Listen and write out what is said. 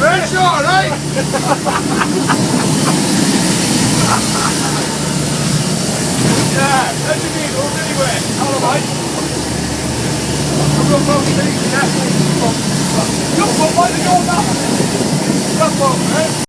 Very short, eh? Yeah, that's your needles anyway. Hello, mate. I've got both feet, yeah. Come on, mate, go on that. Come on, mate.